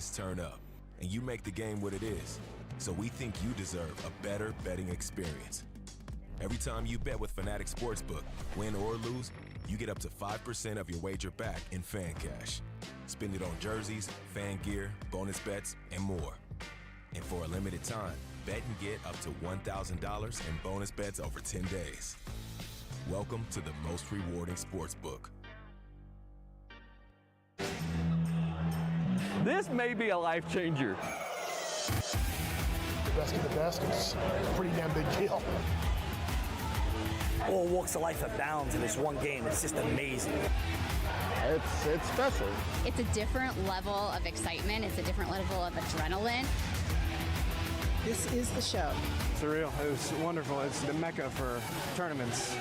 always turn up, and you make the game what it is. So we think you deserve a better betting experience. Every time you bet with Fanatic Sportsbook, win or lose, you get up to 5% of your wager back in fan cash. Spend it on jerseys, fan gear, bonus bets, and more. And for a limited time, bet and get up to $1,000 in bonus bets over 10 days. Welcome to the most rewarding sportsbook. This may be a life changer. The best of the best is a pretty damn big deal. All walks of life abounds in this one game. It's just amazing. It's special. It's a different level of excitement. It's a different level of adrenaline. This is the show. Surreal. It was wonderful. It's the mecca for tournaments.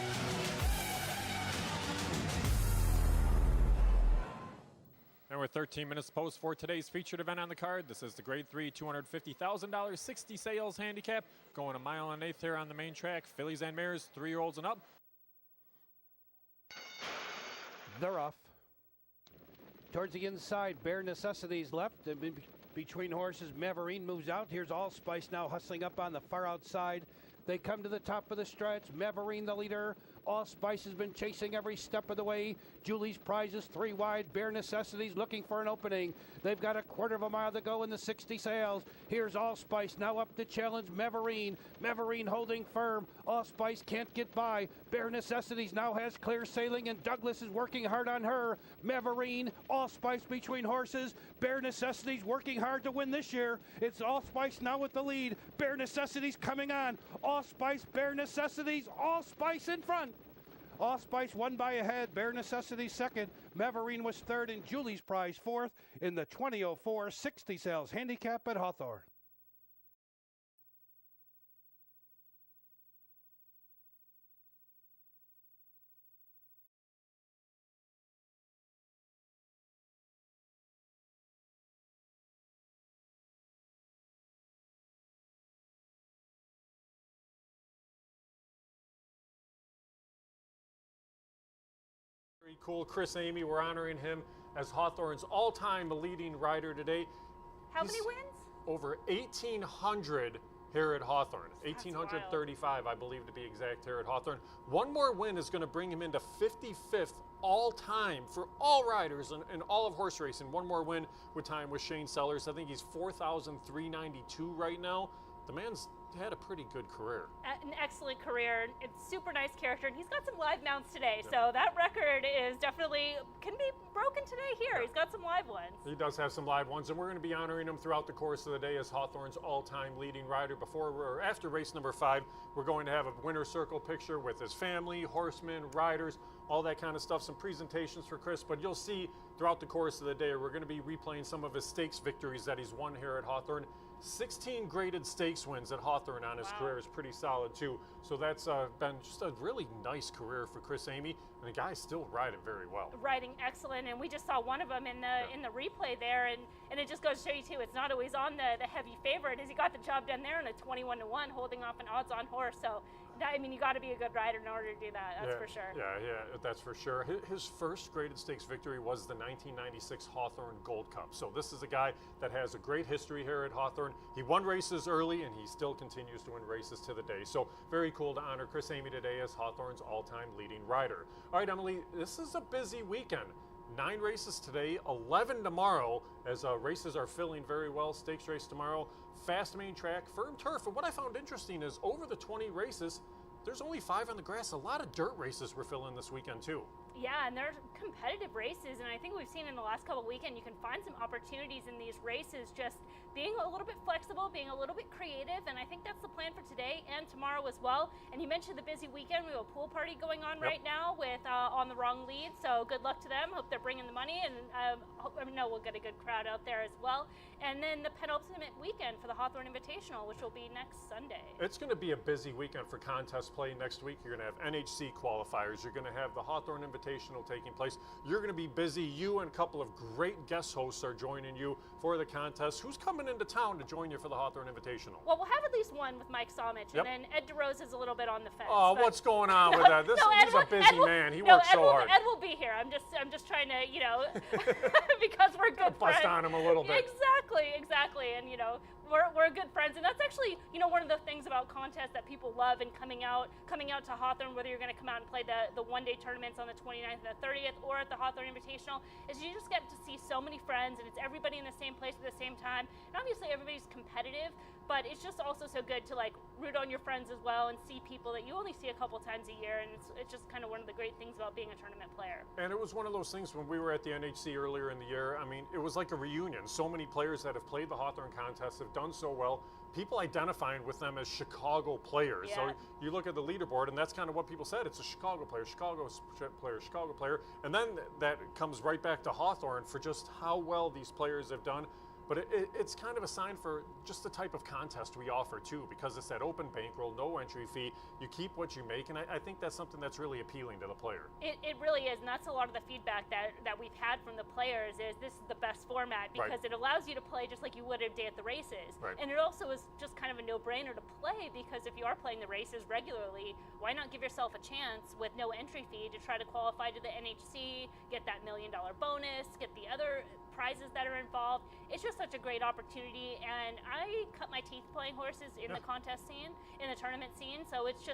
And we're 13 minutes post for today's featured event on the card. This is the Grade 3 $250,000 60 sales handicap. Going a mile and 1/8 here on the main track. Fillies and mares, 3-year-olds and up. They're off. Towards the inside, Bare Necessities left. Between horses, Maverine moves out. Here's Allspice now hustling up on the far outside. They come to the top of the stretch. Maverine the leader. Allspice has been chasing every step of the way. Julie's Prize is 3 wide. Bare Necessities looking for an opening. They've got a quarter of a mile to go in the 60 sales. Here's Allspice now up to challenge Maverine. Maverine holding firm. Allspice can't get by. Bare Necessities now has clear sailing, and Douglas is working hard on her. Maverine, Allspice between horses. Bare Necessities working hard to win this year. It's Allspice now with the lead. Bare Necessities coming on. Allspice, Bare Necessities, Allspice in front. Allspice won by a head. Bare Necessities second. Maverine was third, and Julie's Prize fourth in the 2004 60 sales handicap at Hawthorne. Very cool. Chris Emigh, we're honoring him as Hawthorne's all-time leading rider today. How many wins? Over 1,800 here at Hawthorne. That's 1,835, I believe, to be exact, here at Hawthorne. One more win is going to bring him into 55th all-time for all riders and all of horse racing. One more win with time with Shane Sellers. I think he's 4,392 right now. The man's had a pretty good career. An excellent career. It's super nice character, and he's got some live mounts today, so that record is definitely can be broken today here. He's got some live ones. He does have some live ones, and we're going to be honoring him throughout the course of the day as Hawthorne's all-time leading rider. After race number 5, we're going to have a winner's circle picture with his family, horsemen, riders, all that kind of stuff, some presentations for Chris, but you'll see throughout the course of the day, we're going to be replaying some of his stakes victories that he's won here at Hawthorne. 16 graded stakes wins at Hawthorne on his career is pretty solid too. So that's been just a really nice career for Chris Emigh, and the guy's still riding very well. Riding excellent, and we just saw one of them in the replay there, and it just goes to show you too, it's not always on the heavy favorite, as he got the job done there in a 21-1, holding off an odds-on horse. So I mean, you got to be a good rider in order to do that. That's for sure. Yeah, that's for sure. His first graded stakes victory was the 1996 Hawthorne Gold Cup. So this is a guy that has a great history here at Hawthorne. He won races early, and he still continues to win races to the day. So very cool to honor Chris Emigh today as Hawthorne's all-time leading rider. All right, Emily, this is a busy weekend. 9 races today, 11 tomorrow, as races are filling very well. Stakes race tomorrow, fast main track, firm turf. And what I found interesting is over the 20 races, there's only 5 on the grass. A lot of dirt races we're filling this weekend too. Yeah, and they're competitive races, and I think we've seen in the last couple of weekends, you can find some opportunities in these races, just being a little bit flexible, being a little bit creative, and I think that's the plan for today and tomorrow as well. And you mentioned the busy weekend. We have a pool party going on right now with On the Wrong Lead, so good luck to them. Hope they're bringing the money, and I know we'll get a good crowd out there as well. And then the penultimate weekend for the Hawthorne Invitational, which will be next Sunday. It's going to be a busy weekend for contest play next week. You're going to have NHC qualifiers. You're going to have the Hawthorne Invitational taking place. You're going to be busy. You and a couple of great guest hosts are joining you for the contest. Who's coming into town to join you for the Hawthorne Invitational? Well, we'll have at least one with Mike Somich, and then Ed DeRose is a little bit on the fence. Oh, what's going on with that? He's a busy man. He works so hard. Ed will be here. I'm just trying to, because we're good friends. Bust on him a little bit. Exactly. Exactly. And, we're good friends. And that's actually, one of the things about contests that people love and coming out to Hawthorne, whether you're going to come out and play the one-day tournaments on the 29th and the 30th or at the Hawthorne Invitational, is you just get to see so many friends, and it's everybody in the same place at the same time. And obviously everybody's competitive, but it's just also so good to root on your friends as well and see people that you only see a couple times a year. And it's just kind of one of the great things about being a tournament player. And it was one of those things when we were at the NHC earlier in the year. I mean, it was like a reunion. So many players that have played the Hawthorne contest have done so well. People identifying with them as Chicago players. Yeah. So you look at the leaderboard, and that's kind of what people said. It's a Chicago player, Chicago player, Chicago player. And then that comes right back to Hawthorne for just how well these players have done. But it's kind of a sign for just the type of contest we offer too, because it's that open bankroll, no entry fee. You keep what you make, and I think that's something that's really appealing to the player. It really is, and that's a lot of the feedback that we've had from the players is this is the best format because it allows you to play just like you would a day at the races. Right. And it also is just kind of a no-brainer to play because if you are playing the races regularly, why not give yourself a chance with no entry fee to try to qualify to the NHC, get that $1 million bonus, get the other prizes that are involved. It's just such a great opportunity, and I cut my teeth playing horses in the contest scene, in the tournament scene, so it's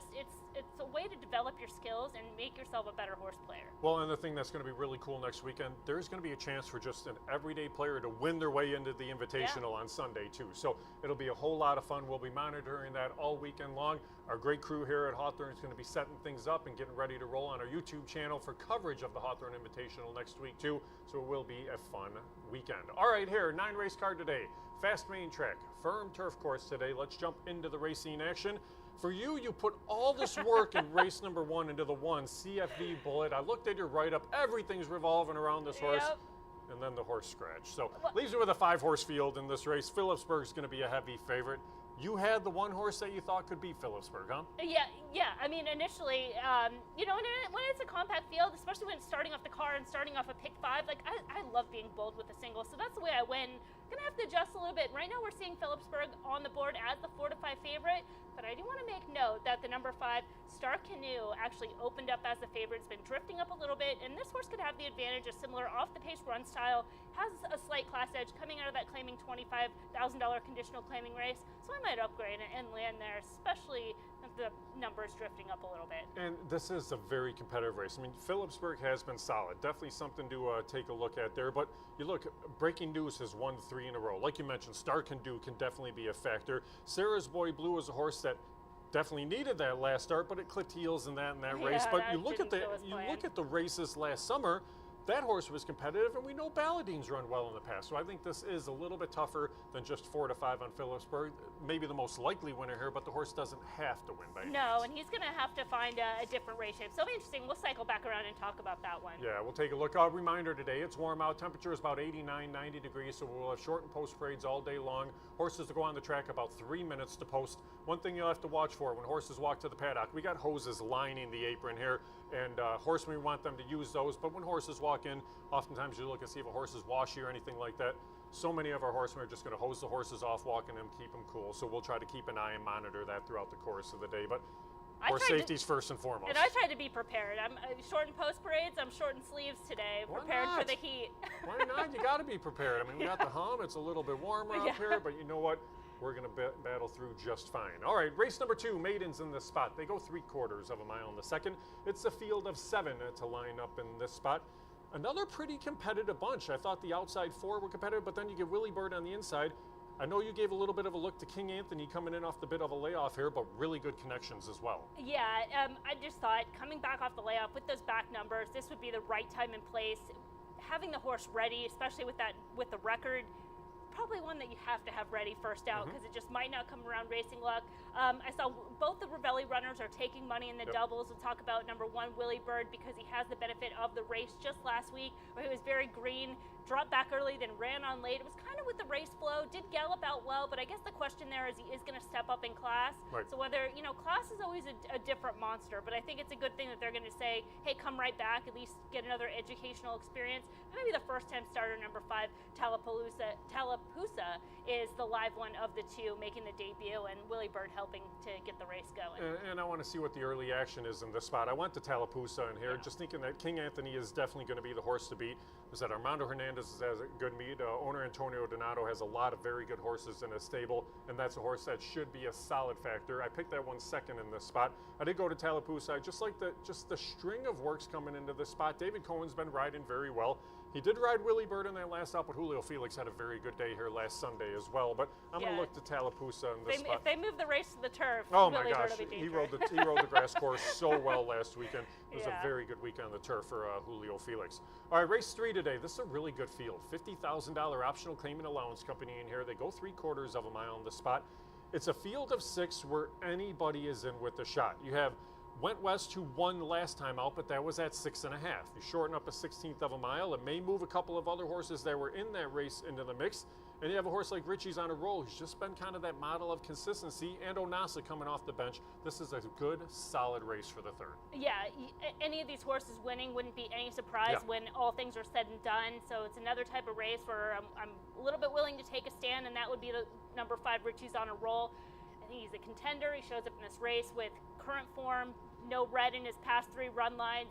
a way to develop your skills and make yourself a better horse player. Well, and the thing that's going to be really cool next weekend, there's going to be a chance for just an everyday player to win their way into the Invitational on Sunday too. So it'll be a whole lot of fun. We'll be monitoring that all weekend long. Our great crew here at Hawthorne is going to be setting things up and getting ready to roll on our YouTube channel for coverage of the Hawthorne Invitational next week too. So it will be a fun weekend. All right, here, 9-race card today. Fast main track, firm turf course today. Let's jump into the racing action. For you, you put all this work in race number 1 into the 1 CFV Bullet. I looked at your write-up. Everything's revolving around this horse. Yep. And then the horse scratch. So leaves you with a 5-horse field in this race. Phillipsburg's going to be a heavy favorite. You had the one horse that you thought could beat Phillipsburg, huh? Yeah. I mean, initially, when it's a compact field, especially when it's starting off the car and starting off a pick 5, I love being bold with a single, so that's the way I win. Gonna have to adjust a little bit. Right now, we're seeing Phillipsburg on the board as the 4-5 favorite, but I do want to make note that the number 5 Star Canoe actually opened up as the favorite. It's been drifting up a little bit, and this horse could have the advantage of similar off-the-pace run style. Has a slight class edge coming out of that claiming $25,000 conditional claiming race, so I might upgrade and land there, especially if the numbers drifting up a little bit. And this is a very competitive race. I mean, Phillipsburg has been solid. Definitely something to take a look at there. But you look, Breaking News has won 3 in a row. Like you mentioned, Star Canoe can definitely be a factor. Sarah's Boy Blue is a horse that definitely needed that last start, but it clipped heels in that race. But you look at the races last summer. That horse was competitive, and we know Balladine's run well in the past. So I think this is a little bit tougher than just 4-5 on Phillipsburg. Maybe the most likely winner here, but the horse doesn't have to win by any means. And he's going to have to find a different race shape. So it'll be interesting. We'll cycle back around and talk about that one. Yeah, we'll take a look. Reminder today, it's warm out. Temperature is about 89, 90 degrees, so we'll have short and post parades all day long. Horses to go on the track about 3 minutes to post. One thing you'll have to watch for when horses walk to the paddock, we got hoses lining the apron here, and horsemen, we want them to use those. But when horses walk in, oftentimes you look and see if a horse is washy or anything like that. So many of our horsemen are just going to hose the horses off, walking them, keep them cool. So we'll try to keep an eye and monitor that throughout the course of the day. But horse safety's first and foremost. And I tried to be prepared. I'm short in post parades. I'm short in sleeves today, prepared for the heat. Why not? You got to be prepared. I mean, we got the hum. It's a little bit warmer up here, but you know what? We're going to battle through just fine. All right, race number 2, maidens in this spot. They go 3/4 of a mile in the second. It's a field of 7 to line up in this spot. Another pretty competitive bunch. I thought the outside 4 were competitive, but then you get Willie Bird on the inside. I know you gave a little bit of a look to King Anthony coming in off the bit of a layoff here, but really good connections as well. Yeah, I just thought coming back off the layoff with those back numbers, this would be the right time and place. Having the horse ready, especially with the record, probably one that you have to have ready first out because it just might not come around racing luck. I saw both the Ravelli runners are taking money in the doubles. We'll talk about number 1, Willie Bird, because he has the benefit of the race just last week where he was very green, dropped back early, then ran on late. It was kind of with the race flow, did gallop out well, but I guess the question there is he is going to step up in class. Right. So whether, class is always a different monster, but I think it's a good thing that they're going to say, hey, come right back, at least get another educational experience. Maybe the first time starter, number 5, Tallapoosa, is the live one of the 2, making the debut, and Willie Bird helping to get the race going. And I want to see what the early action is in this spot. I went to Tallapoosa in here, just thinking that King Anthony is definitely going to be the horse to beat. was that Armando Hernandez has a good meet. Owner Antonio Donato has a lot of very good horses in his stable, and that's a horse that should be a solid factor. I picked that one second in this spot. I did go to Tallapoosa. I just like the string of works coming into this spot. David Cohen's been riding very well. He did ride Willie Bird in that last stop, but Julio Felix had a very good day here last Sunday as well. But I'm going to look to Tallapoosa in this spot. If they move the race to the turf, oh Willie my gosh, Bird will be he rode the grass course so well last weekend. It was a very good weekend on the turf for Julio Felix. All right, race 3 today. This is a really good field. $50,000 optional claiming allowance company in here. They go 3/4 of a mile on the spot. It's a field of 6 where anybody is in with a shot. You have Went West, who won last time out, but that was at 6.5. You shorten up a 16th of a mile. It may move a couple of other horses that were in that race into the mix. And you have a horse like Richie's on a roll. He's just been kind of that model of consistency. And Onasa coming off the bench. This is a good, solid race for the third. Yeah, any of these horses winning wouldn't be any surprise when all things are said and done. So it's another type of race where I'm a little bit willing to take a stand, and that would be the number 5, Richie's on a roll. I think he's a contender. He shows up in this race with current form, no red in his past 3 run lines.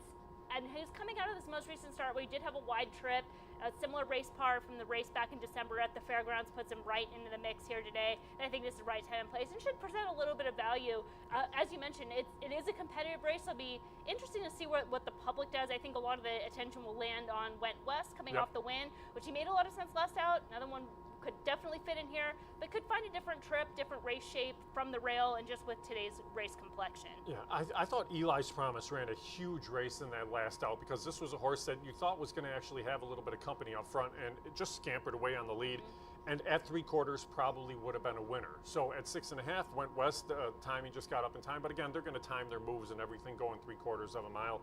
And he's coming out of this most recent start where he did have a wide trip. A similar race par from the race back in December at the fairgrounds puts him right into the mix here today. And I think this is the right time and place and should present a little bit of value. As you mentioned, it is a competitive race. It'll be interesting to see what the public does. I think a lot of the attention will land on Went West coming off the win, which he made a lot of sense last out. Another one could definitely fit in here, but could find a different trip, different race shape from the rail, and just with today's race complexion. Yeah, I thought Eli's Promise ran a huge race in that last out because this was a horse that you thought was going to actually have a little bit of company up front, and it just scampered away on the lead. And at 3/4 probably would have been a winner. So at 6.5, Went West, timing just got up in time. But again, they're going to time their moves and everything going 3/4 of a mile.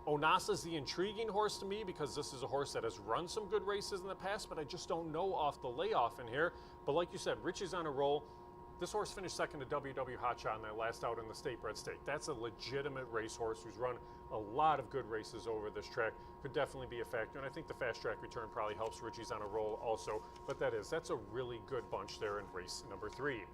Onasa's the intriguing horse to me because this is a horse that has run some good races in the past, but I just don't know off the layoff in here. But like you said, Richie's on a roll. This horse finished second to WW Hotshot in that last out in the State Bred Stake. That's a legitimate racehorse who's run a lot of good races over this track. Could definitely be a factor, and I think the fast track return probably helps Richie's on a roll also. But that's a really good bunch there in race number 3.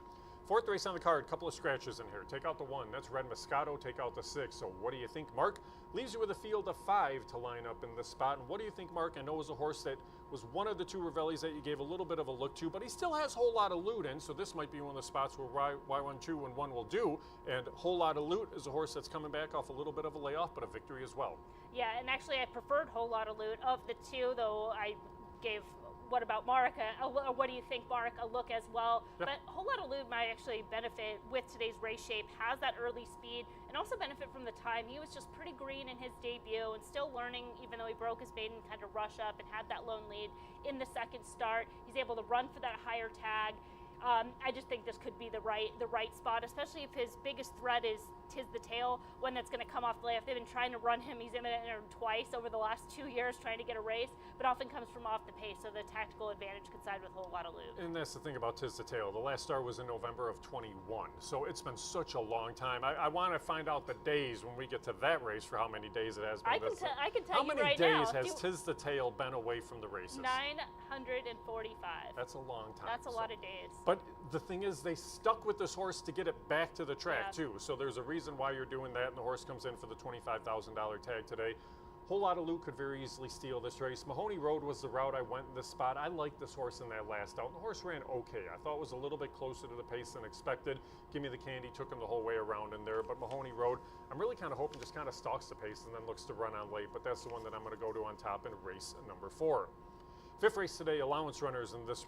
4th race on the card, couple of scratches in here. Take out the 1, that's Red Moscato. Take out the 6. So what do you think, Mark? Leaves you with a field of 5 to line up in this spot. And what do you think, Mark? I know it was a horse that was one of the 2 Ravellis that you gave a little bit of a look to, but he still has Whole Lot of Loot in, so this might be one of the spots where Y1, 2, and 1 will do. And Whole Lot of Loot is a horse that's coming back off a little bit of a layoff, but a victory as well. Yeah, and actually I preferred Whole Lot of Loot. Of the 2, though, I gave What About Mark, or what do you think, Mark, a look as well. But Whole Lot of Loot might actually benefit with today's race shape, has that early speed, and also benefit from the time. He was just pretty green in his debut and still learning, even though he broke his maiden kind of rush up and had that lone lead in the second start. He's able to run for that higher tag. I just think this could be the right spot, especially if his biggest threat is Tiz the Tail, one that's going to come off the layoff. They've been trying to run him. He's entered twice over the last 2 years trying to get a race, but often comes from off the pace, so the tactical advantage could side with Whole Lot of Loot. And that's the thing about Tiz the Tail. The last start was in November of 21, so it's been such a long time. I want to find out the days when we get to that race for how many days it has been. I can tell you right now. How many days has Tiz the Tail been away from the races? 945. That's a long time. That's a lot of days. But the thing is, they stuck with this horse to get it back to the track, too. So there's a reason why you're doing that, and the horse comes in for the $25,000 tag today. Whole Lot of Loot could very easily steal this race. Mahoney Road was the route I went in this spot. I liked this horse in that last out. The horse ran okay. I thought it was a little bit closer to the pace than expected. Give Me the Candy took him the whole way around in there. But Mahoney Road, I'm really kind of hoping just kind of stalks the pace and then looks to run on late. But that's the one that I'm going to go to on top in race number 4. 5th race today, allowance runners in this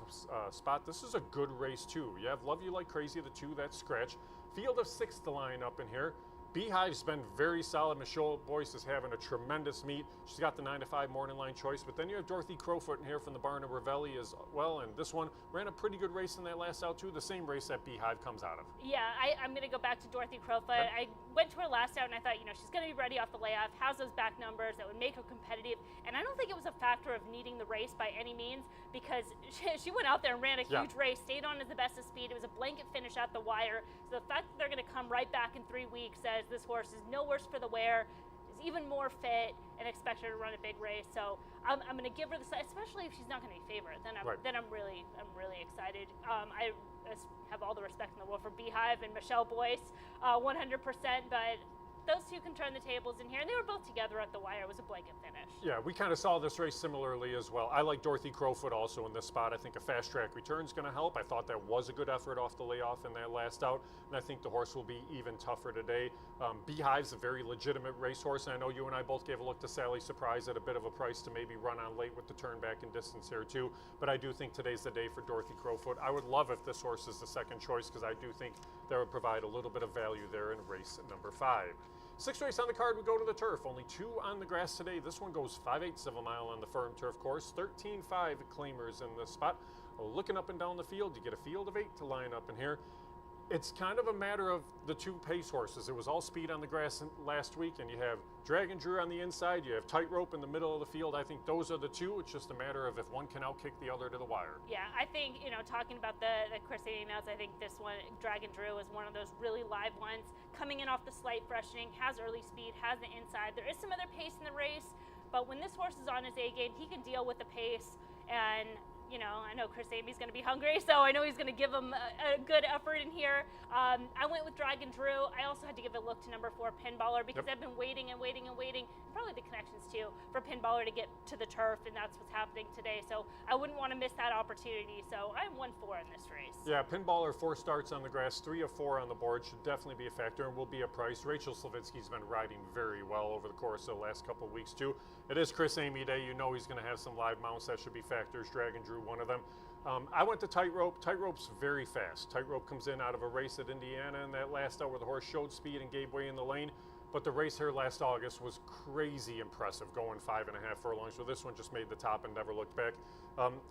spot. This is a good race, too. You have Love You Like Crazy, the 2, that's scratch. Field of 6 to line up in here. Beehive's been very solid. Michelle Boyce is having a tremendous meet. She's got the 9 to 5 morning line choice. But then you have Dorothy Crowfoot in here from the barn of Ravelli as well. And this one ran a pretty good race in that last out, too. The same race that Beehive comes out of. Yeah, I'm going to go back to Dorothy Crowfoot. I went to her last out, and I thought, she's going to be ready off the layoff, has those back numbers that would make her competitive. And I don't think it was a factor of needing the race by any means, because she went out there and ran a huge race, stayed on as the best of speed. It was a blanket finish at the wire. So the fact that they're going to come right back in 3 weeks says this horse is no worse for the wear, is even more fit, and expect her to run a big race. So I'm going to give her the, especially if she's not going to be favorite. Then I'm really excited. I have all the respect in the world for Beehive and Michelle Boyce, 100%. But those two can turn the tables in here, and they were both together at the wire. It was a blanket finish. Yeah, we kind of saw this race similarly as well. I like Dorothy Crowfoot also in this spot. I think a fast track return is going to help. I thought that was a good effort off the layoff in that last out, and I think the horse will be even tougher today. Beehive's a very legitimate racehorse, and I know you and I both gave a look to Sally Surprise at a bit of a price to maybe run on late with the turn back in distance here too, but I do think today's the day for Dorothy Crowfoot. I would love if this horse is the second choice because I do think that would provide a little bit of value there in race number 5. 6th race on the card, we go to the turf. Only 2 on the grass today. This one goes 5/8 of a mile on the firm turf course. 13.5 claimers in this spot. Looking up and down the field, you get a field of 8 to line up in here. It's kind of a matter of the 2 pace horses. It was all speed on the grass last week, and you have Dragon Drew on the inside, you have Tightrope in the middle of the field. I think those are the 2. It's just a matter of if one can outkick the other to the wire. Yeah, I think, talking about the Chris Emigh mounts, I think this one, Dragon Drew, is one of those really live ones. Coming in off the slight freshening, has early speed, has the inside. There is some other pace in the race, but when this horse is on his A game, he can deal with the pace. And I know Chris Amigh's going to be hungry, so I know he's going to give him a good effort in here. I went with Dragon Drew. I also had to give a look to number 4, Pinballer, because I've been waiting and waiting and waiting, probably the connections too, for Pinballer to get to the turf, and that's what's happening today. So I wouldn't want to miss that opportunity. So I'm 1-4 in this race. Yeah, Pinballer, 4 starts on the grass, 3 of 4 on the board, should definitely be a factor and will be a price. Rachel Slavitsky's been riding very well over the course of the last couple of weeks too. It is Chris Emigh day. You know he's going to have some live mounts that should be factors. Dragon Drew, one of them. I went to Tightrope. Tightrope's very fast. Tightrope comes in out of a race at Indiana in that last out where the horse showed speed and gave way in the lane. But the race here last August was crazy impressive, going 5.5 furlongs. So this one just made the top and never looked back.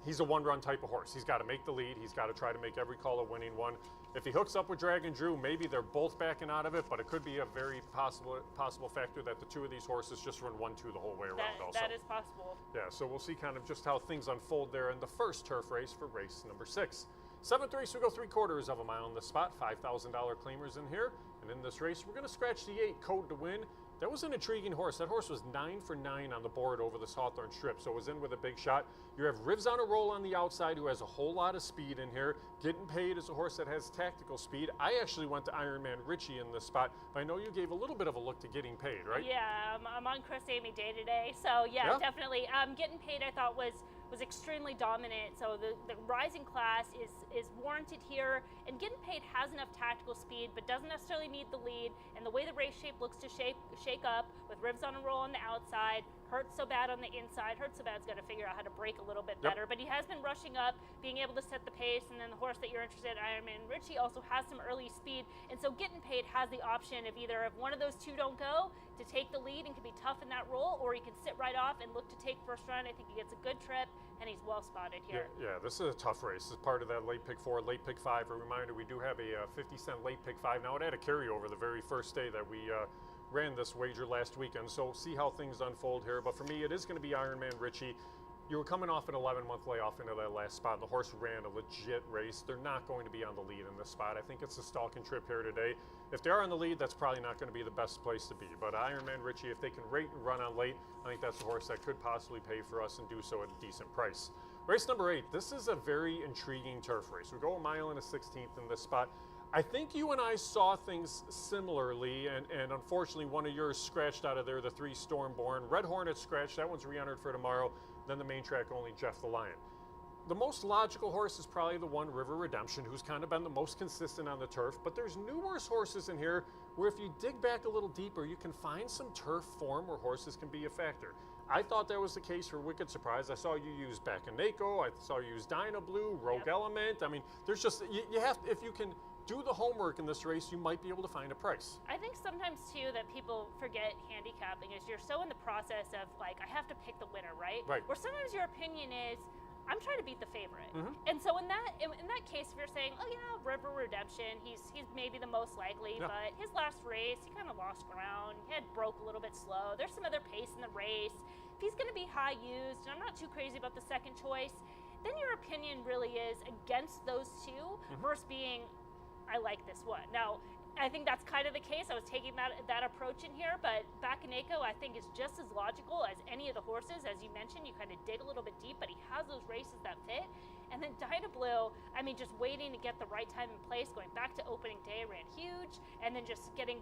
He's a one-run type of horse. He's got to make the lead. He's got to try to make every call a winning one. If he hooks up with Dragon Drew, maybe they're both backing out of it, but it could be a very possible factor that the 2 of these horses just run 1-2 the whole way around also. That is possible. Yeah, so we'll see kind of just how things unfold there in the first turf race for race number 6. 7th race, we go 3/4 of a mile in the spot. $5,000 claimers in here. And in this race, we're going to scratch the 8, Code to Win. That was an intriguing horse. That horse was 9 for 9 on the board over this Hawthorne strip, so it was in with a big shot. You have Rivs on a roll on the outside, who has a whole lot of speed in here. Getting Paid is a horse that has tactical speed. I actually went to Ironman Richie in this spot, but I know you gave a little bit of a look to Getting Paid, right? Yeah, I'm on Chris Emigh day today, so yeah, definitely. Getting Paid, I thought was extremely dominant, so the rising class is warranted here, and Getting Paid has enough tactical speed but doesn't necessarily need the lead, and the way the race shape looks to shake up with Rivs on a roll on the outside, Hurts So Bad on the inside. Hurts So Bad's got to figure out how to break a little bit better, but he has been rushing up, being able to set the pace, and then the horse that you're interested in, Ironman Richie, also has some early speed, and so Getting Paid has the option of either if one of those 2 don't go, to take the lead and can be tough in that roll, or he can sit right off and look to take first run. I think he gets a good trip, and he's well spotted here. Yeah, this is a tough race. This is part of that late pick 4, late pick 5. A reminder, we do have a 50-cent late pick 5. Now, it had a carryover the very first day that we ran this wager last weekend, so see how things unfold here. But for me, it is going to be Ironman Richie. You were coming off an 11-month layoff into that last spot, and the horse ran a legit race. They're not going to be on the lead in this spot. I think it's a stalking trip here today. If they are on the lead, that's probably not going to be the best place to be. But Ironman Richie, if they can rate and run on late, I think that's a horse that could possibly pay for us and do so at a decent price. Race number 8, this is a very intriguing turf race. We go 1 mile and a 16th in this spot. I think you and I saw things similarly, and unfortunately one of yours scratched out of there, the 3 Stormborn. Red Hornet scratched, that one's re-entered for tomorrow. Then the main track only Jeff the Lion. The most logical horse is probably the one River Redemption, who's kind of been the most consistent on the turf, but there's numerous horses in here where if you dig back a little deeper, you can find some turf form where horses can be a factor. I thought that was the case for Wicked Surprise. I saw you use Bakaneko, I saw you use Dyna Blue, Rogue Element. I mean, there's just, you have, if you can do the homework in this race, you might be able to find a price. I think sometimes too that people forget handicapping is you're so in the process of like, I have to pick the winner, right? Right. Where sometimes your opinion is, I'm trying to beat the favorite. And so in that case, if you're saying, oh yeah, River Redemption, he's maybe the most likely, but his last race, he kind of lost ground. He had broke a little bit slow. There's some other pace in the race. If he's going to be high used, and I'm not too crazy about the second choice, then your opinion really is against those 2 versus being, I like this one. Now, I think that's kind of the case. I was taking that approach in here, but Bakaneko I think is just as logical as any of the horses. As you mentioned, you kind of dig a little bit deep, but he has those races that fit. And then Dyna Blue, I mean, just waiting to get the right time and place, going back to opening day, ran huge, and then just getting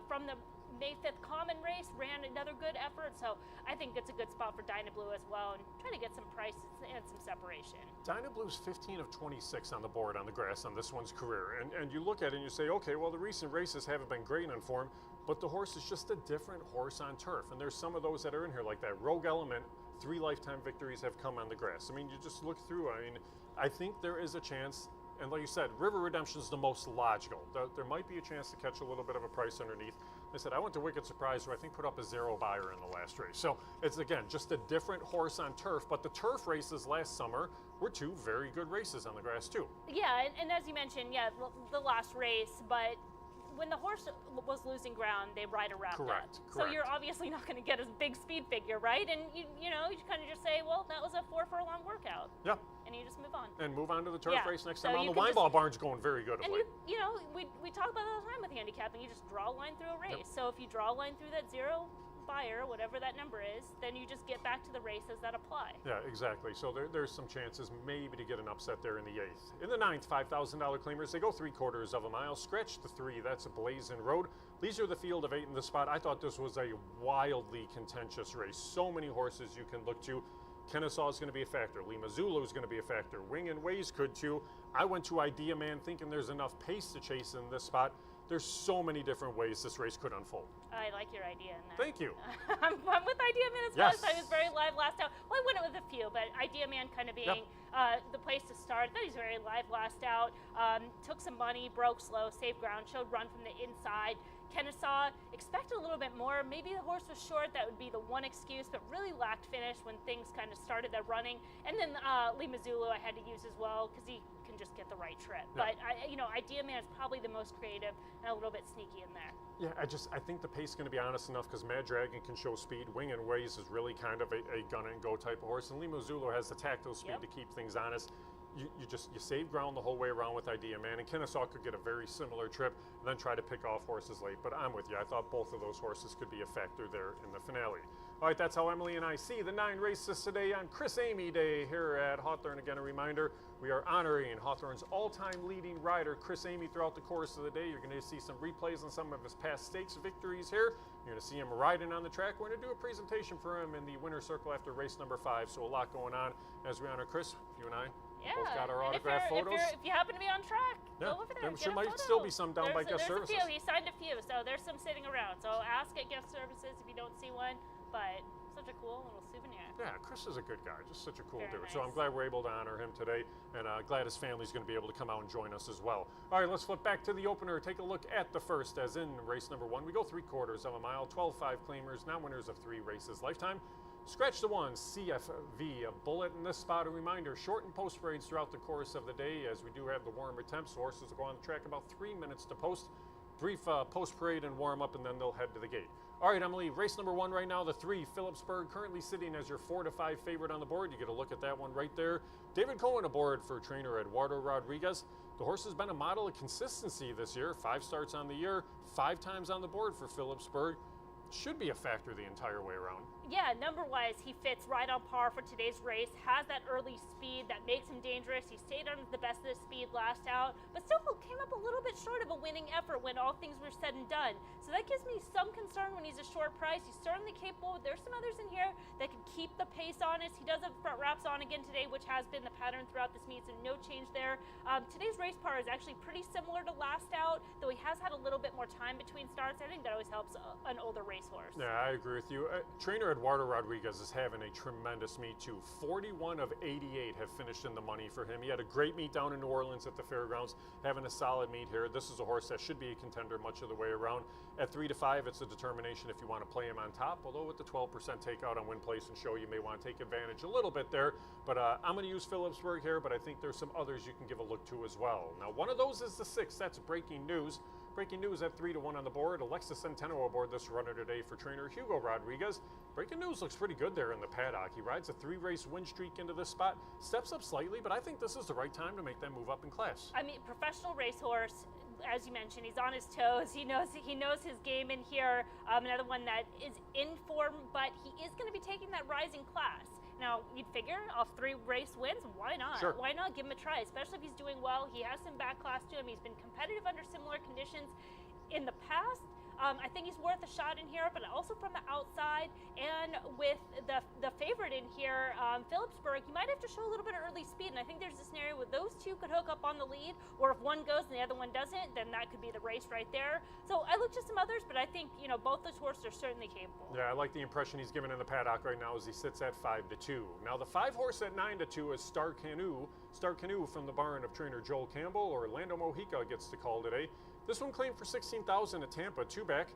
from the May 5th Common race, ran another good effort. So I think it's a good spot for Dyna Blue as well, and try to get some prices and some separation. Dyna Blue's 15 of 26 on the board on the grass on this one's career. And you look at it and you say, okay, well, the recent races haven't been great on form, but the horse is just a different horse on turf. And there's some of those that are in here, like that Rogue Element. 3 lifetime victories have come on the grass. I mean, you just look through. I mean, I think there is a chance, and like you said, River Redemption is the most logical. There might be a chance to catch a little bit of a price underneath. I said, I went to Wicked Surprise, who I think put up a 0 buyer in the last race. So it's, again, just a different horse on turf. But the turf races last summer were 2 very good races on the grass, too. Yeah, and as you mentioned, yeah, the last race, but when the horse was losing ground, they ride around Correct. it. So you're obviously not going to get a big speed figure, right? And you know, you kind of just say, well, that was a 4 furlong workout. Yeah. And you just move on. And move on to the turf race next time. So The Wine Ball Barn's going very good of and late. you know, we talk about it all the time with handicapping. You just draw a line through a race. So if you draw a line through that 0 buyer, whatever that number is, then you just get back to the races that apply. Yeah, exactly. So there's some chances maybe to get an upset there in the 8th. In the 9th, $5,000 claimers, they go 3/4 of a mile. Scratch the 3, that's a Blazing Road. These are the field of 8 in the spot. I thought this was a wildly contentious race. So many horses you can look to. Kennesaw is going to be a factor. Lima Zulu is going to be a factor. Wing and Ways could too. I went to Idea Man thinking there's enough pace to chase in this spot. There's so many different ways this race could unfold. I like your idea in there. Thank you. I'm with Idea Man as well. Yes. I was very live last out. Well, I went with a few, but Idea Man kind of being the place to start. I thought he was very live last out. Took some money, broke slow, saved ground, showed run from the inside. Kennesaw, expected a little bit more. Maybe the horse was short. That would be the one excuse, but really lacked finish when things kind of started their running. And then Lima Zulu I had to use as well because he can just get the right trip. Yeah. But, you know, Idea Man is probably the most creative and a little bit sneaky in there. Yeah, I think the pace is going to be honest enough because Mad Dragon can show speed. Wing and Ways is really kind of a gun and go type of horse. And Lima Zulu has the tactile speed to keep things honest. You save ground the whole way around with Idea Man, and Kennesaw could get a very similar trip and then try to pick off horses late. But I'm with you. I thought both of those horses could be a factor there in the finale. All right, that's how Emily and I see the 9 races today on Chris Emigh Day here at Hawthorne. Again, a reminder, we are honoring Hawthorne's all-time leading rider, Chris Emigh, throughout the course of the day. You're going to see some replays on some of his past stakes victories here. You're going to see him riding on the track. We're going to do a presentation for him in the winner's circle after race number 5. So a lot going on as we honor Chris, you and I. Both got our autograph photos. If you happen to be on track, go over there. There might still be some down by guest services. There's a few. He signed a few, so there's some sitting around. So ask at guest services if you don't see one. But such a cool little souvenir. Yeah, Chris is a good guy. Just such a cool dude. Nice. So I'm glad we're able to honor him today, and glad his family's going to be able to come out and join us as well. All right, let's flip back to the opener. Take a look at the first, as in race number 1. We go 3/4 of a mile, 12-5 claimers, now winners of 3 races lifetime. Scratch the 1, CFV, a bullet in this spot. A reminder, short and post parades throughout the course of the day, as we do have the warmer temps. Horses will go on the track about 3 minutes to post. Brief post parade and warm up, and then they'll head to the gate. All right, Emily, race number 1 right now, the 3, Phillipsburg, currently sitting as your 4-5 favorite on the board. You get a look at that one right there. David Cohen aboard for trainer Eduardo Rodriguez. The horse has been a model of consistency this year. 5 starts on the year, 5 times on the board for Phillipsburg. Should be a factor the entire way around. Yeah, number-wise, he fits right on par for today's race, has that early speed that makes him dangerous. He stayed on the best of his speed last out, but still came up a little bit short of a winning effort when all things were said and done. So that gives me some concern when he's a short price. He's certainly capable. There's some others in here that can keep the pace honest. He does have front wraps on again today, which has been the pattern throughout this meet, so no change there. Today's race par is actually pretty similar to last out, though he has had a little bit more time between starts. I think that always helps an older racehorse. Yeah, I agree with you. Trainer Eduardo Rodriguez is having a tremendous meet too. 41 of 88 have finished in the money for him. He had a great meet down in New Orleans at the fairgrounds, having a solid meet here. This is a horse that should be a contender much of the way around. At 3-5, it's a determination if you want to play him on top, although with the 12% takeout on win, place, and show, you may want to take advantage a little bit there. But I'm going to use Phillipsburg here, but I think there's some others you can give a look to as well. Now, one of those is the 6. That's breaking news. Breaking news at 3-1 on the board. Alexis Centeno aboard this runner today for trainer Hugo Rodriguez. Breaking news looks pretty good there in the paddock. He rides a 3-race win streak into this spot, steps up slightly, but I think this is the right time to make that move up in class. I mean, professional racehorse, as you mentioned, he's on his toes. He knows his game in here. Another one that is in form, but he is going to be taking that rising class. Now, you'd figure off 3 race wins, why not? Sure. Why not give him a try, especially if he's doing well. He has some back class to him. He's been competitive under similar conditions in the past. I think he's worth a shot in here, but also from the outside. And with the favorite in here, Phillipsburg, you might have to show a little bit of early speed. And I think there's a scenario where those two could hook up on the lead, or if one goes and the other one doesn't, then that could be the race right there. So I looked at some others, but I think, you know, both those horses are certainly capable. Yeah, I like the impression he's given in the paddock right now as he sits at 5-2. Now the 5 horse at 9-2 is Star Canoe. Star Canoe from the barn of trainer Joel Campbell. Orlando Mojica gets the call today. This one claimed for $16,000 at Tampa, 2-back.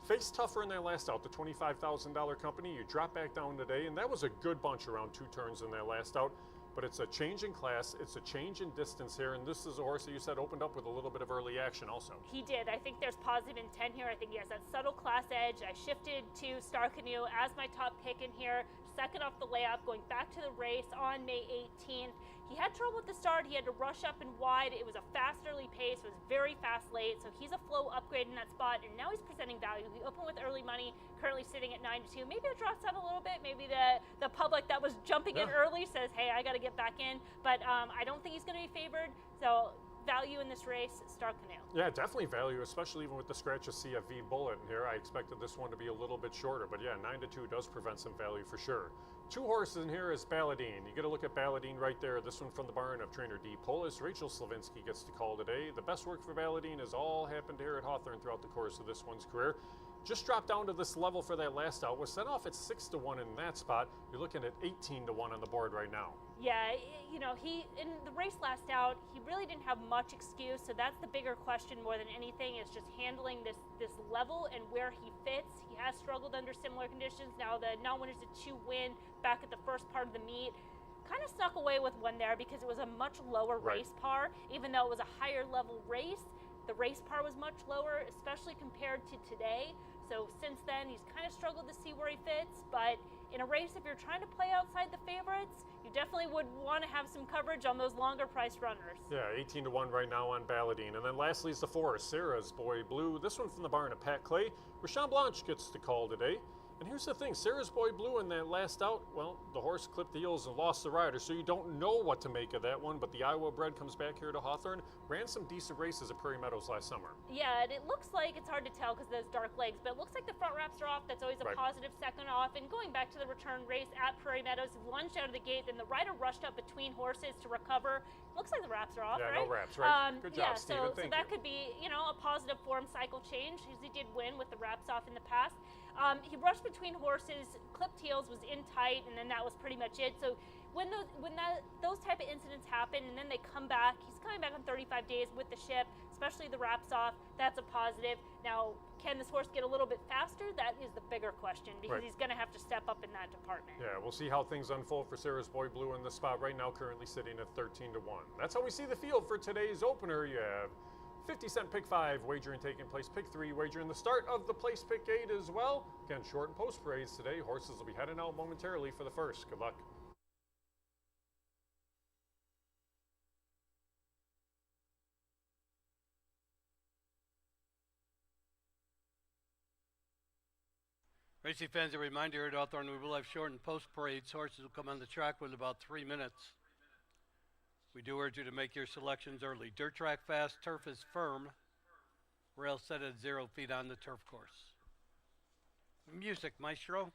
Faced tougher in their last out, the $25,000 company. You drop back down today, and that was a good bunch around 2 turns in their last out. But it's a change in class, it's a change in distance here, and this is a horse that you said opened up with a little bit of early action also. He did. I think there's positive intent here. I think he has that subtle class edge. I shifted to Star Canoe as my top pick in here. Second off the layoff, going back to the race on May 18th. He had trouble at the start. He had to rush up and wide. It was a fast early pace. It was very fast late. So he's a flow upgrade in that spot. And now he's presenting value. He opened with early money, currently sitting at 9-2. Maybe it drops out a little bit. Maybe the public that was jumping in early says, hey, I got to get back in. But I don't think he's going to be favored. So value in this race, Star Canoe. Yeah, definitely value, especially even with the scratch of CFV Bullet in here. I expected this one to be a little bit shorter. But yeah, 9-2 does prevent some value for sure. 2 horses in here is Balladine. You get a look at Balladine right there. This one from the barn of trainer D. Polis. Rachel Slavinsky gets the call today. The best work for Balladine has all happened here at Hawthorne throughout the course of this one's career. Just dropped down to this level for that last out. Was set off at 6-1 in that spot. You're looking at 18-1 on the board right now. Yeah, you know, in the race last out, he really didn't have much excuse. So that's the bigger question more than anything, is just handling this level and where he fits. He has struggled under similar conditions. Now the non-winners did 2 win back at the first part of the meet. Kind of snuck away with one there because it was a much lower race par, even though it was a higher level race. The race par was much lower, especially compared to today. So since then, he's kind of struggled to see where he fits. But in a race, if you're trying to play outside the favorites, you definitely would want to have some coverage on those longer priced runners. Yeah, 18-1 right now on Balladine. And then lastly is the 4, Sarah's Boy Blue. This one from the barn of Pat Clay. Rashawn Blanche gets the call today. And here's the thing, Sarah's Boy Blue in that last out, well, the horse clipped the heels and lost the rider, so you don't know what to make of that one, but the Iowa bred comes back here to Hawthorne, ran some decent races at Prairie Meadows last summer. Yeah, and it looks like, it's hard to tell because of those dark legs, but it looks like the front wraps are off. That's always a positive second off. And going back to the return race at Prairie Meadows, lunged out of the gate, then the rider rushed up between horses to recover. Looks like the wraps are off, right? Yeah, no wraps, right? Good job, Steven. So that could be, you know, a positive form cycle change, because he did win with the wraps off in the past. He rushed between horses, clipped heels, was in tight, and then that was pretty much it. So when those type of incidents happen and then they come back, he's coming back on 35 days with the ship, especially the wraps off. That's a positive. Now, can this horse get a little bit faster? That is the bigger question, because he's going to have to step up in that department. Yeah, we'll see how things unfold for Sarah's Boy Blue in the spot right now, currently sitting at 13-1. That's how we see the field for today's opener. You have 50-cent pick 5 wagering taking place, pick 3 wagering the start of the place pick 8 as well. Again, short and post parades today. Horses will be heading out momentarily for the first. Good luck. Racing fans, a reminder here at Hawthorne, we will have short and post parades. Horses will come on the track with about 3 minutes. We do urge you to make your selections early. Dirt track fast, turf is firm. Rail set at 0 feet on the turf course. Music, maestro.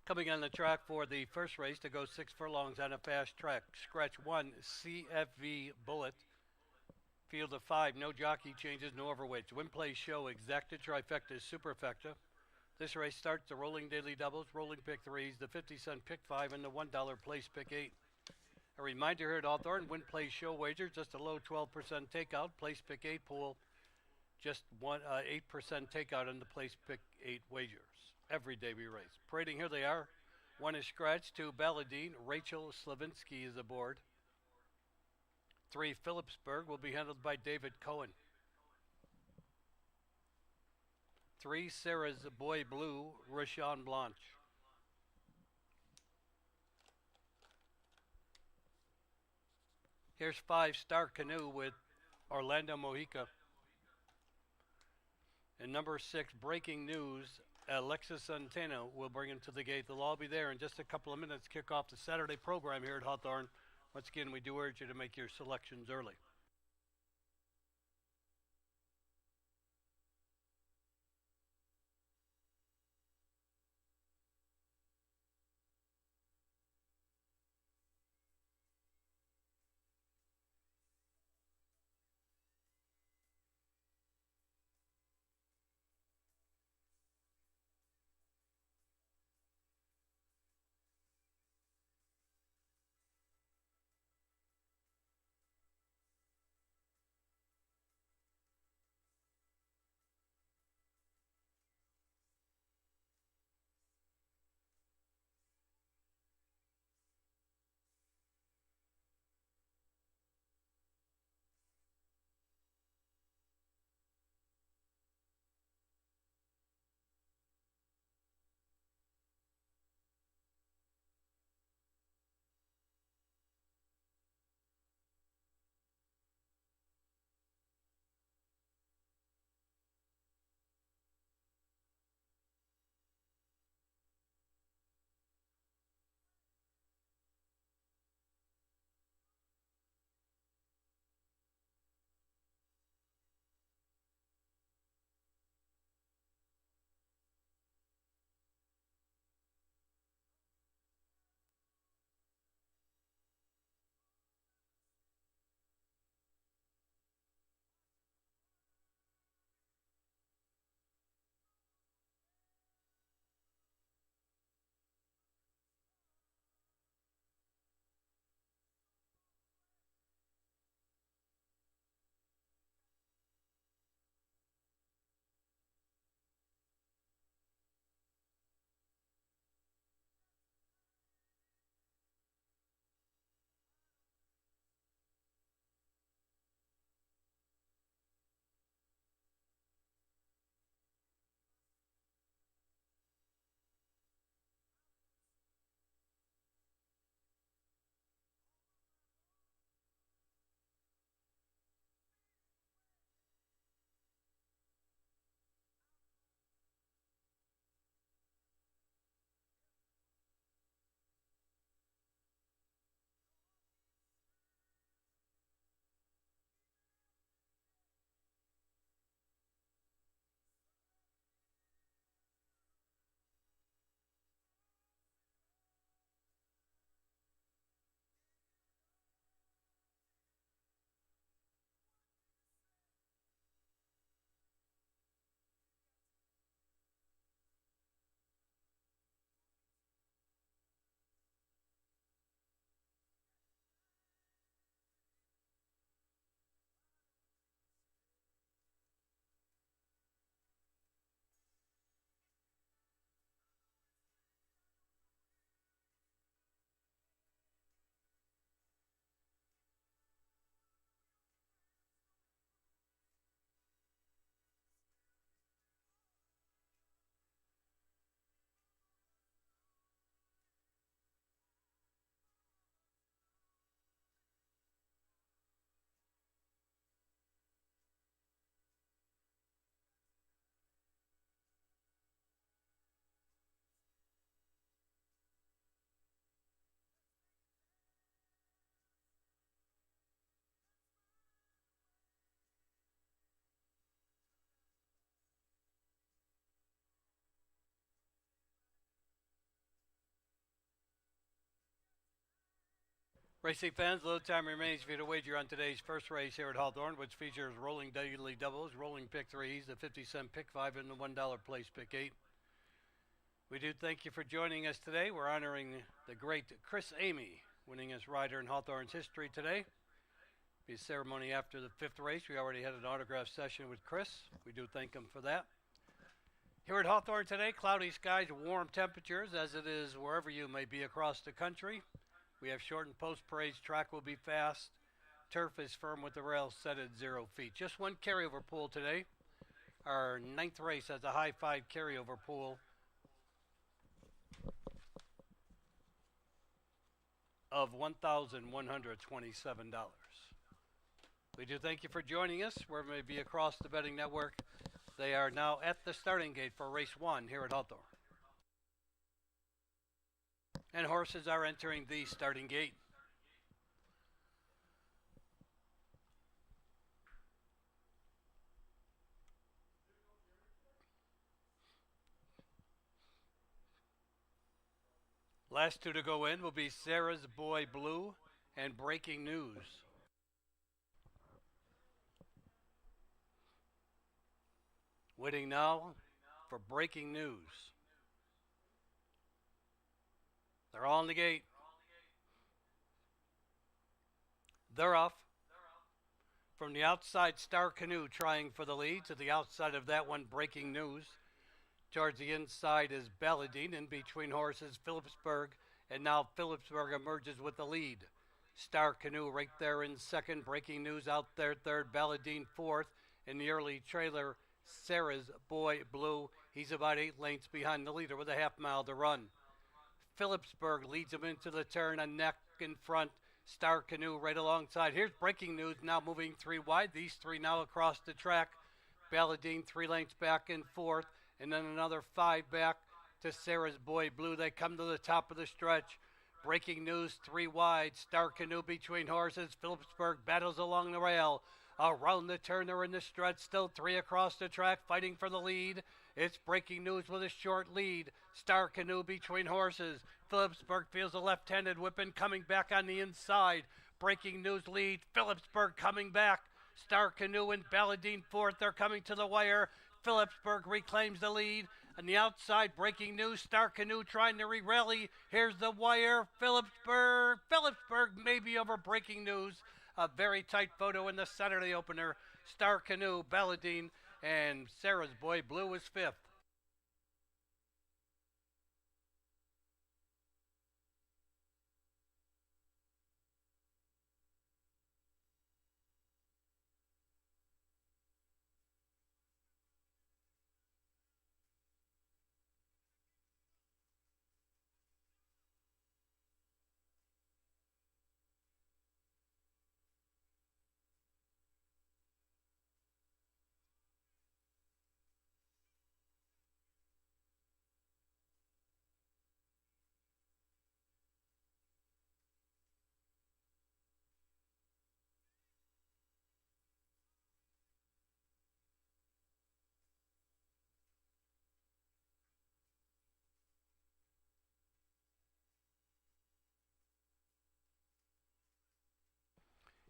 Coming on the track for the first race to go 6 furlongs on a fast track. Scratch 1, CFV Bullet. Field of 5, no jockey changes, no overweights. Win, play, show, exacta, trifecta, superfecta. This race starts the rolling daily doubles, rolling pick 3s, the 50-cent pick 5, and the $1 place pick 8. A reminder here at Hawthorne, win, play, show wager, just a low 12% takeout. Place pick 8 pool, just 8% takeout on the place pick 8 wagers. Every day we race. Parading, here they are. 1 is Scratch, 2 Balladine. Rachel Slavinsky is aboard. 3 Phillipsburg will be handled by David Cohen. 3 Sarah's Boy Blue, Rashawn Blanche. Here's 5 Star Canoe with Orlando Mojica. And number 6, Breaking News, Alexis Centeno will bring him to the gate. They'll all be there in just a couple of minutes, kick off the Saturday program here at Hawthorne. Once again, we do urge you to make your selections early. Racing fans, little time remains for you to wager on today's first race here at Hawthorne, which features rolling daily doubles, rolling pick threes, the 50-cent pick 5, and the $1 place pick 8. We do thank you for joining us today. We're honoring the great Chris Emigh, winningest rider in Hawthorne's history today. Be a ceremony after the 5th race. We already had an autograph session with Chris. We do thank him for that. Here at Hawthorne today, cloudy skies, warm temperatures, as it is wherever you may be across the country. We have shortened post-parades. Track will be fast. Turf is firm with the rails set at 0 feet. Just one carryover pool today. Our 9th race has a high 5 carryover pool of $1,127. We do thank you for joining us, where may be across the betting network. They are now at the starting gate for race 1 here at Hawthorne. And horses are entering the starting gate. Last two to go in will be Sarah's Boy Blue and Breaking News. Waiting now for Breaking News. They're all in the gate. They're off. From the outside, Star Canoe trying for the lead. To the outside of that one, Breaking News. Towards the inside is Balladine. In between horses, Phillipsburg. And now Phillipsburg emerges with the lead. Star Canoe right there in second. Breaking News out there third. Balladine fourth. In the early trailer, Sarah's Boy Blue. He's about 8 lengths behind the leader with a half mile to run. Phillipsburg leads him into the turn, a neck in front. Star Canoe right alongside. Here's Breaking News now moving 3 wide. These 3 now across the track. Balladine 3 lengths back in fourth, and then another 5 back to Sarah's Boy Blue. They come to the top of the stretch. Breaking News 3 wide. Star Canoe between horses. Phillipsburg battles along the rail. Around the turn, they're in the stretch. Still 3 across the track, fighting for the lead. It's Breaking News with a short lead. Star Canoe between horses. Phillipsburg feels a left-handed whipping coming back on the inside. Breaking News lead. Phillipsburg coming back. Star Canoe and Balladine fourth. They're coming to the wire. Phillipsburg reclaims the lead. On the outside, Breaking News. Star Canoe trying to re-rally. Here's the wire. Phillipsburg maybe over Breaking News. A very tight photo in the Saturday opener. Star Canoe, Balladine, and Sarah's Boy Blue is fifth.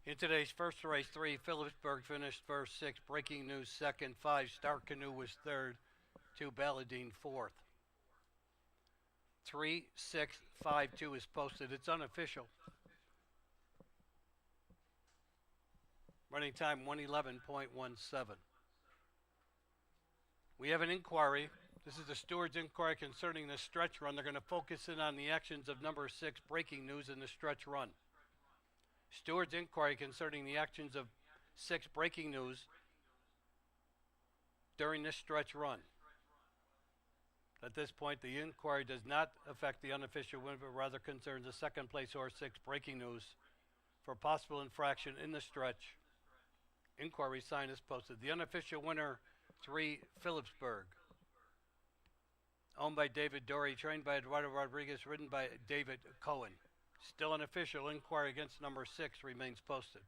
In today's first race, 3, Phillipsburg finished first, 6, Breaking News second, 5, Star Canoe was third, 2, Balladine fourth. 3, 6, 5, 2 is posted. It's unofficial. Running time 111.17. We have an inquiry. This is the steward's inquiry concerning the stretch run. They're going to focus in on the actions of number 6, Breaking News, in the stretch run. Steward's inquiry concerning the actions of 6, Breaking News, during this stretch run. At this point, the inquiry does not affect the unofficial win, but rather concerns the second place horse, 6, Breaking News, for possible infraction in the stretch. Inquiry sign is posted. The unofficial winner, 3, Phillipsburg, owned by David Dory, trained by Eduardo Rodriguez, ridden by David Cohen. Still an official inquiry against number 6 remains posted.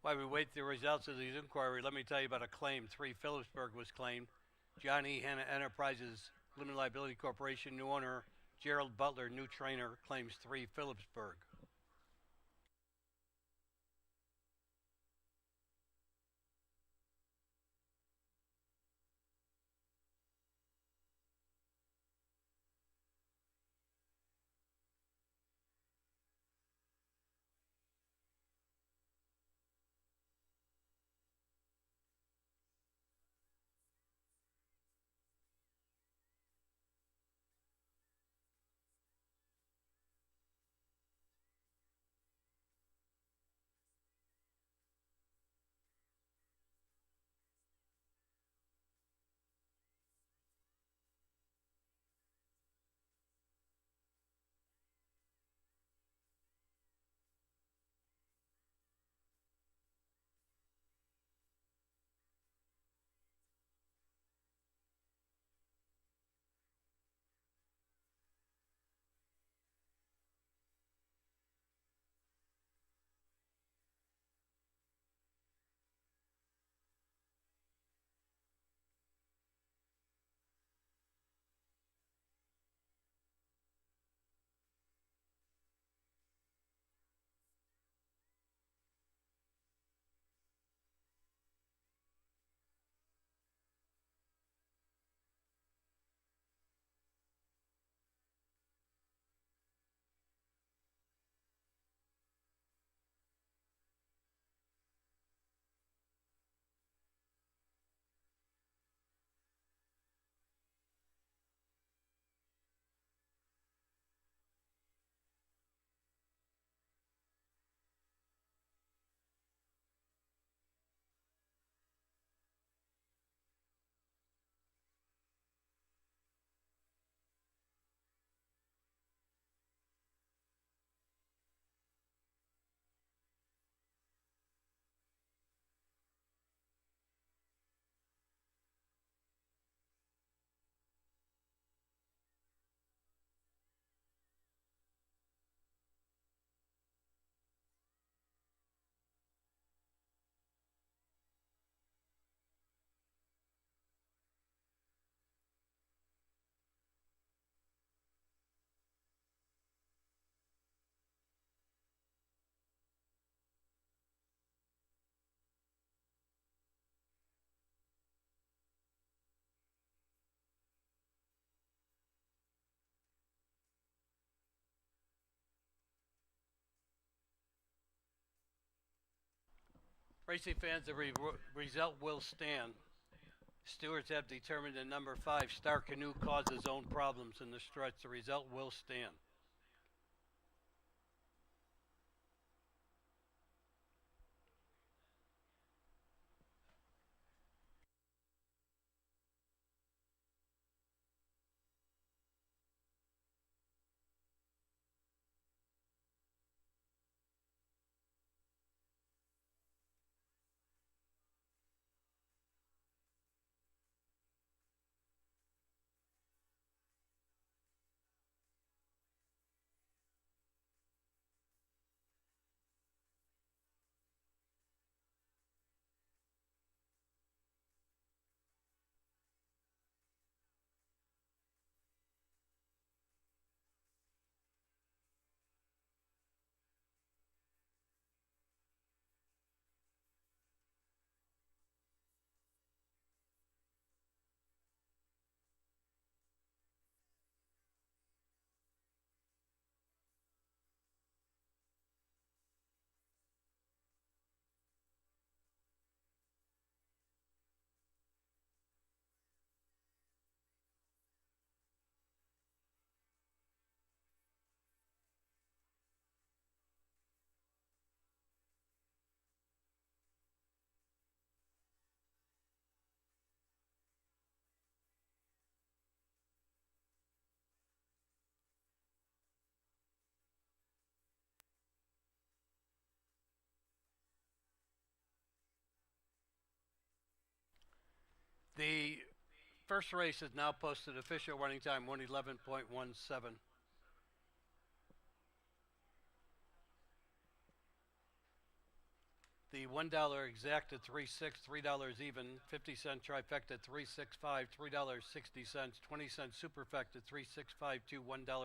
While we wait the results of these inquiry, let me tell you about a claim. 3 Phillipsburg was claimed. John E. Hanna Enterprises Limited Liability Corporation, new owner Gerald Butler, new trainer, claims 3 Phillipsburg. Racing fans, the result will stand. Stewards have determined that number 5, Star Canoe, caused his own problems in the stretch. The result will stand. The first race is now posted. Official running time 1:11.17. The $1 exact at 3.6, $3 even, 50-cent trifecta at 3.65, $3.60, 20-cent superfecta at 3.652, $1.